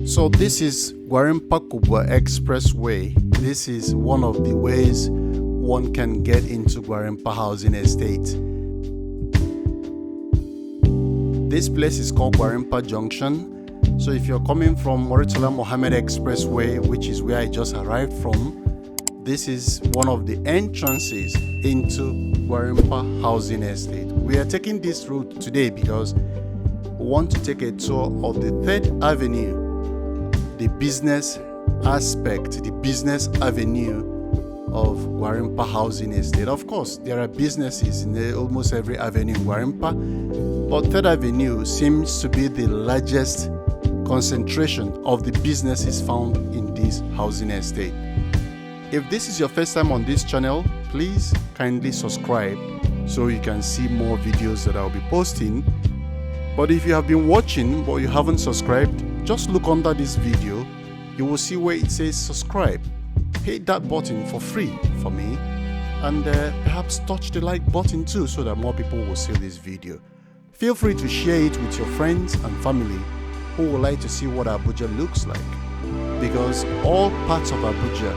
So this is Gwarinpa Expressway. This is one of the ways one can get into Gwarinpa housing estate. This place is called Gwarinpa Junction. So if you're coming from Murtala Mohammed Expressway, which is where I just arrived from, this is one of the entrances into Gwarinpa housing estate. We are taking this route today because we want to take a tour of the 3rd Avenue, the business aspect, the business avenue of Gwarinpa housing estate. Of course, there are businesses in almost every avenue in Gwarinpa, but 3rd Avenue seems to be the largest concentration of the businesses found in this housing estate. If this is your first time on this channel, please kindly subscribe so you can see more videos that I'll be posting. But if you have been watching but you haven't subscribed, just look under this video. You will see where it says subscribe. Hit that button for free for me, and perhaps touch the like button too so that more people will see this video. Feel free to share it with your friends and family who would like to see what Abuja looks like, because all parts of Abuja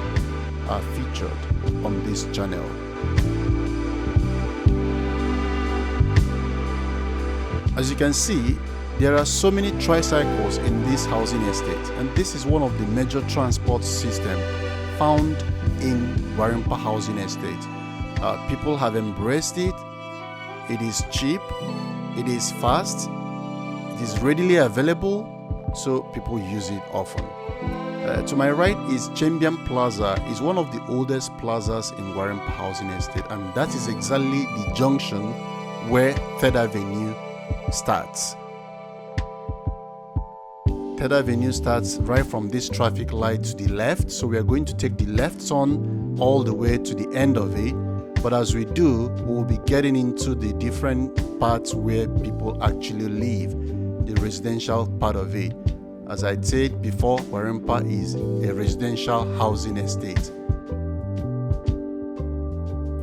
are featured on this channel. As you can see, there are so many tricycles in this housing estate, and this is one of the major transport systems found in Gwarinpa housing estate. People have embraced it. It is cheap, it is fast, it is readily available, so people use it often. To my right is Champion Plaza. It's one of the oldest plazas in Gwarinpa housing estate, and that is exactly the junction where 3rd Avenue starts. 3rd Avenue starts right from this traffic light to the left, so we are going to take the left turn all the way to the end of it. But as we do, we will be getting into the different parts where people actually live, the residential part of it. As I said before, Gwarinpa is a residential housing estate.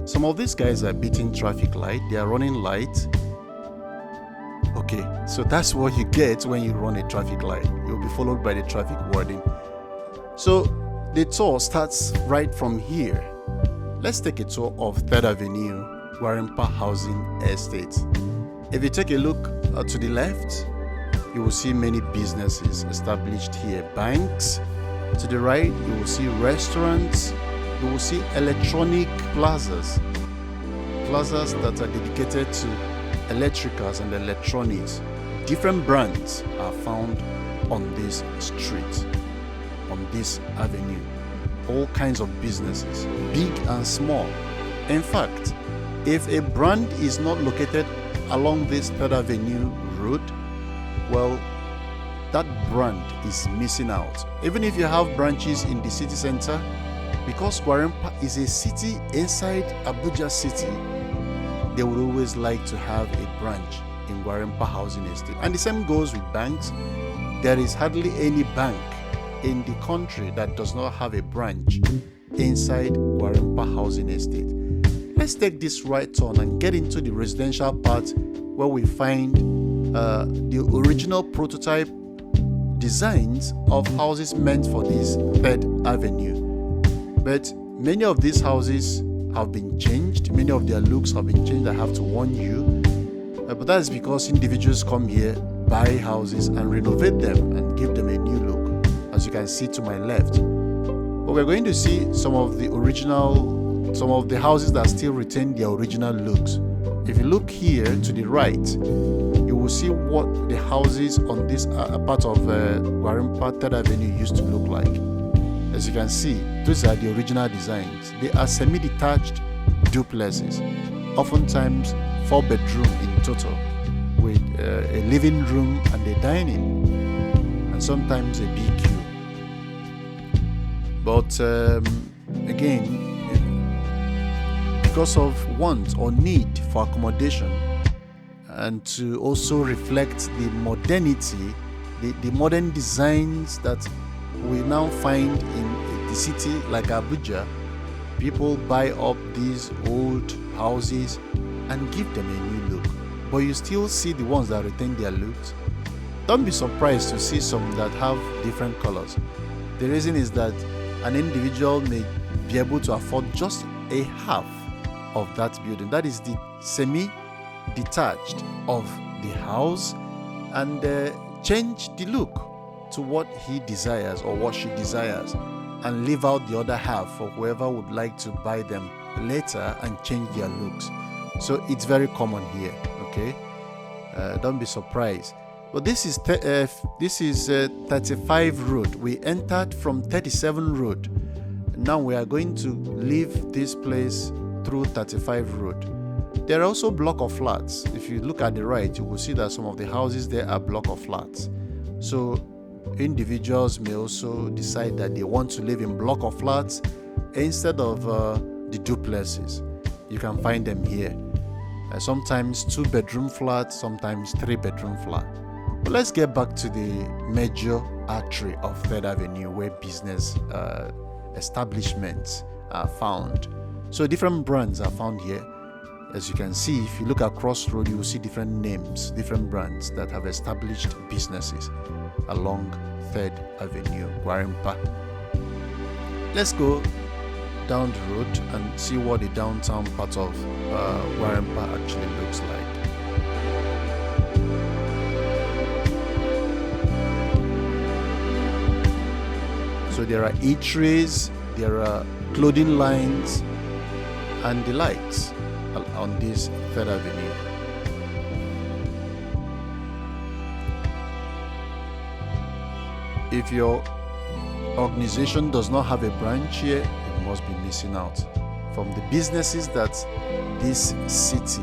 Some of these guys are beating traffic light, they are running light. Okay, so that's what you get when you run a traffic light. You'll be followed by the traffic warden. So the tour starts right from here. Let's take a tour of 3rd Avenue, Gwarinpa housing estate. If you take a look to the left, you will see many businesses established here. Banks. To the right, you will see restaurants. You will see electronic plazas. Plazas that are dedicated to electricals and electronics. Different brands are found on this street, on this avenue. All kinds of businesses, big and small. In fact, if a brand is not located along this 3rd Avenue road, well, that brand is missing out. Even if you have branches in the city center, because Gwarinpa is a city inside Abuja city, they would always like to have a branch in Gwarinpa housing estate. And the same goes with banks. There is hardly any bank in the country that does not have a branch inside Gwarinpa housing estate. Let's take this right turn and get into the residential part where we find the original prototype designs of houses meant for this 3rd Avenue. But many of these houses have been changed. Many of their looks have been changed, I have to warn you. But that is because individuals come here, buy houses and renovate them and give them a new look, as you can see to my left. But we're going to see some of the houses that still retain their original looks. If you look here to the right, you will see what the houses on this part of Gwarinpa 3rd Avenue used to look like. As you can see, those are the original designs. They are semi-detached duplexes, oftentimes 4-bedroom in total, with a living room and a dining, and sometimes a BQ. But again, because of want or need for accommodation, and to also reflect the modernity, the modern designs that we now find in the city like Abuja, people buy up these old houses and give them a new look. But you still see the ones that retain their looks. don't be surprised to see some that have different colors. The reason is that an individual may be able to afford just a half of that building. That is the semi-detached of the house, and change the look to what he desires or what she desires, and leave out the other half for whoever would like to buy them later and change their looks. So it's very common here. Okay, don't be surprised. But this is 35 road. We entered from 37 road. Now we are going to leave this place through 35 road. There are also block of flats. If you look at the right, you will see that some of the houses there are block of flats. So individuals may also decide that they want to live in block of flats instead of the duplexes. You can find them here. Sometimes 2-bedroom flat, sometimes 3-bedroom flat. But let's get back to the major artery of 3rd Avenue where business establishments are found. So different brands are found here. As you can see, if you look across road, you will see different names, different brands that have established businesses along 3rd Avenue, Gwarinpa. Let's go down the road and see what the downtown part of Gwarinpa actually looks like. So there are eateries, there are clothing lines, and the lights on this 3rd Avenue. If your organization does not have a branch here, it must be missing out from the businesses that this city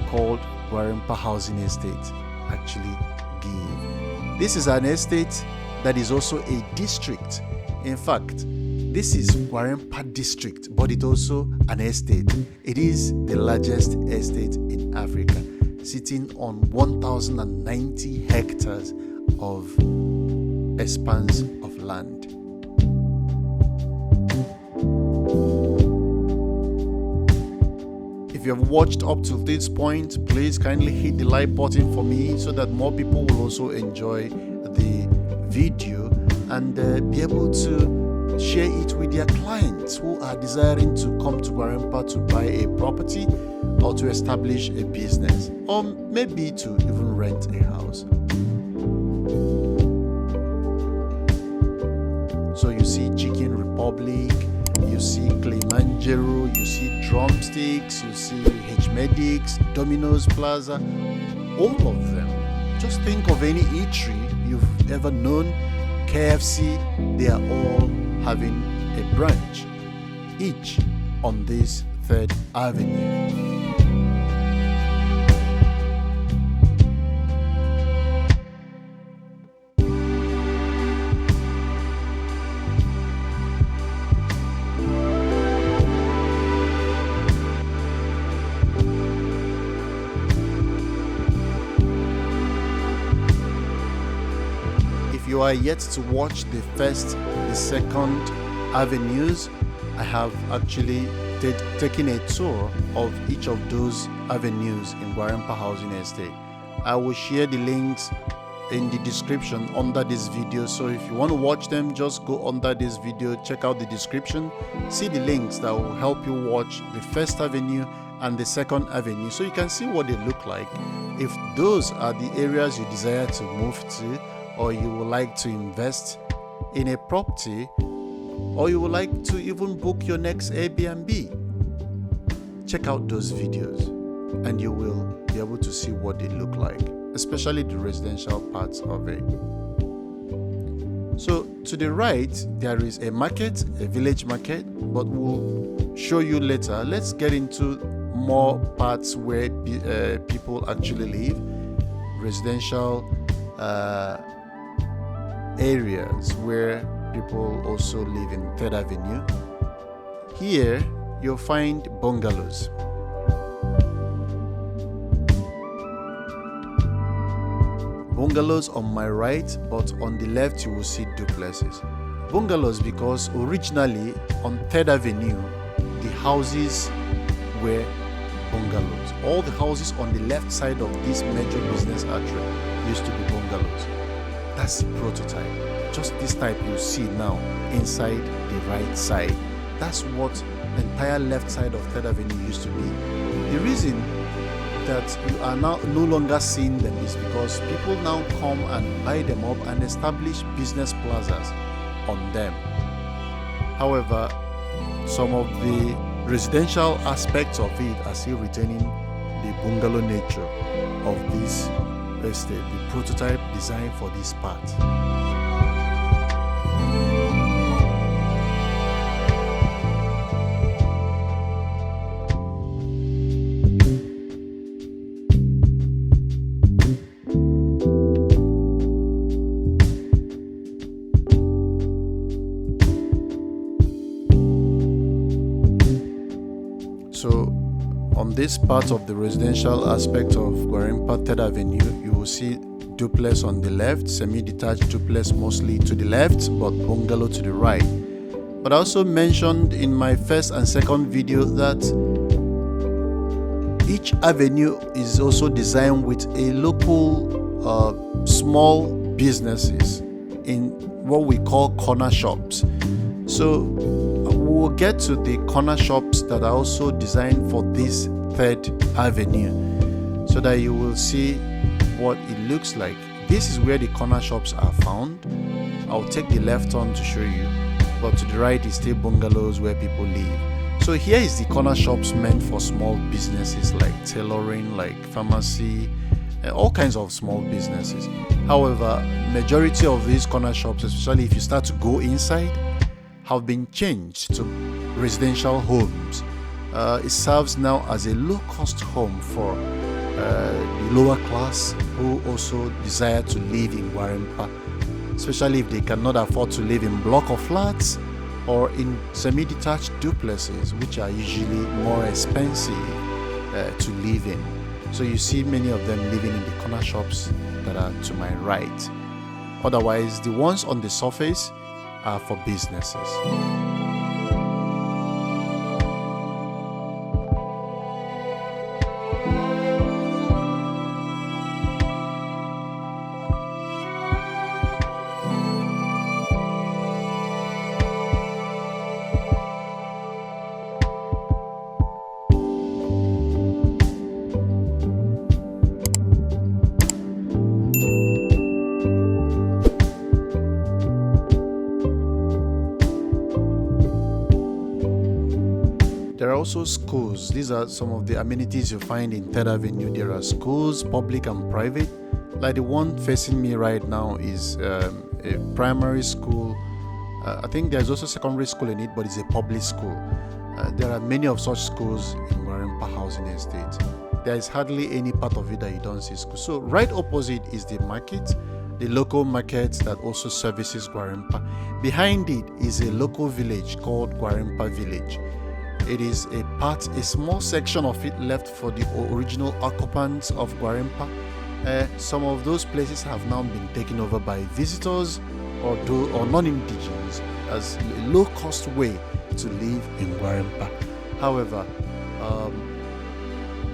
called Gwarinpa Housing Estate actually give. This is an estate that is also a district. In fact, this is Gwarinpa district, but it's also an estate. It is the largest estate in Africa, sitting on 1,090 hectares of expanse of land. If you have watched up to this point, please kindly hit the like button for me so that more people will also enjoy the video and be able to share it with their clients who are desiring to come to Gwarinpa to buy a property or to establish a business, or maybe to even rent a house. So you see Chicken Republic, you see Kilimanjaro, you see Drumsticks, you see H-Medics, Domino's Plaza, all of them. Just think of any eatery you've ever known, KFC, they are all having a branch, each on this 3rd Avenue. If you are yet to watch the 1st, the 2nd avenues, I have actually taken a tour of each of those avenues in Gwarinpa Housing Estate. I will share the links in the description under this video, so if you want to watch them, just go under this video, check out the description, see the links that will help you watch the 1st Avenue and the 2nd Avenue, so you can see what they look like. If those are the areas you desire to move to, or you would like to invest in a property, or you would like to even book your next Airbnb, check out those videos and you will be able to see what they look like, especially the residential parts of it. So to the right, there is a market, a village market, but we'll show you later. Let's get into more parts where people actually live, residential areas where people also live in 3rd Avenue. Here you'll find bungalows. Bungalows on my right, but on the left you will see duplexes. Bungalows because originally on 3rd Avenue the houses were bungalows. All the houses on the left side of this major business artery used to be bungalows. That's the prototype. Just this type you see now inside the right side. That's what the entire left side of 3rd Avenue used to be. The reason that you are now no longer seeing them is because people now come and buy them up and establish business plazas on them. However, some of the residential aspects of it are still retaining the bungalow nature of this estate, the prototype design for this part. So on this part of the residential aspect of Gwarinpa 3rd Avenue, you will see duplex on the left, semi-detached duplex mostly to the left, but bungalow to the right. But I also mentioned in my first and second video that each avenue is also designed with a local small businesses in what we call corner shops. So we'll get to the corner shops that are also designed for this 3rd Avenue so that you will see what it looks like. This is where the corner shops are found. I'll take the left turn to show you, but to the right is still bungalows where people live. So here is the corner shops meant for small businesses like tailoring, like pharmacy, and all kinds of small businesses. However, majority of these corner shops, especially if you start to go inside, have been changed to residential homes. It serves now as a low-cost home for the lower class who also desire to live in Gwarinpa, especially if they cannot afford to live in block of flats or in semi-detached duplexes, which are usually more expensive to live in. So you see many of them living in the corner shops that are to my right. Otherwise, the ones on the surface are for businesses. There are also schools. These are some of the amenities you find in 3rd Avenue. There are schools, public and private. Like the one facing me right now is a primary school. I think there's also secondary school in it, but it's a public school. There are many of such schools in Gwarinpa Housing Estate. There is hardly any part of it that you don't see schools. So right opposite is the market, the local market that also services Gwarinpa. Behind it is a local village called Gwarinpa Village. It is a small section of it left for the original occupants of Gwarinpa. Some of those places have now been taken over by visitors or non-indigenous as a low-cost way to live in Gwarinpa. However,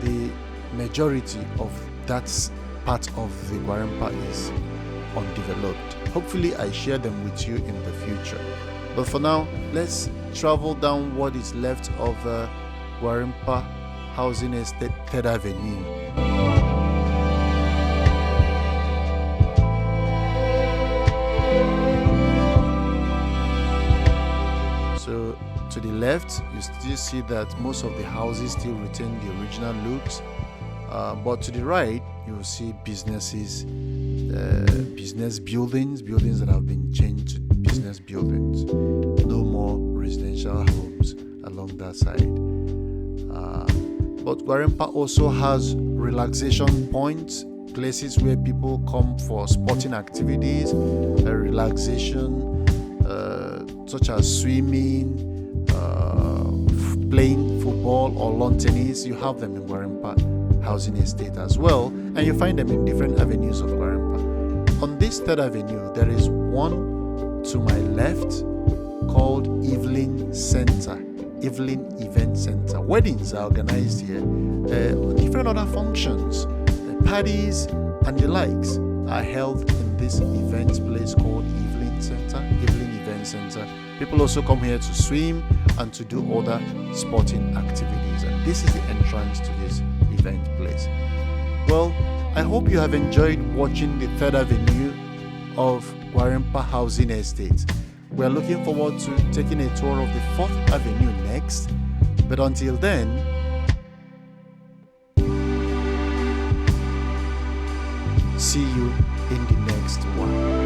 the majority of that part of the Gwarinpa is undeveloped. Hopefully, I share them with you in the future. But for now, let's travel down what is left of Gwarinpa Housing Estate 3rd Avenue. So to the left, you still see that most of the houses still retain the original looks. But to the right, you will see businesses, business buildings that have been changed to business buildings. No more residential homes along that side. But Gwarinpa also has relaxation points, places where people come for sporting activities, relaxation, such as swimming, playing football or lawn tennis. You have them in Gwarinpa Housing Estate as well, and you find them in different avenues of Gwarinpa. On this 3rd Avenue, there is one to my left called Evelyn Event Center. Weddings are organized here, different other functions, parties and the likes are held in this event place called Evelyn Event Center. People also come here to swim and to do other sporting activities. And this is the entrance to this event place. Well, I hope you have enjoyed watching the 3rd Avenue of Gwarinpa Housing Estate. We are looking forward to taking a tour of the 4th Avenue next. But until then, see you in the next one.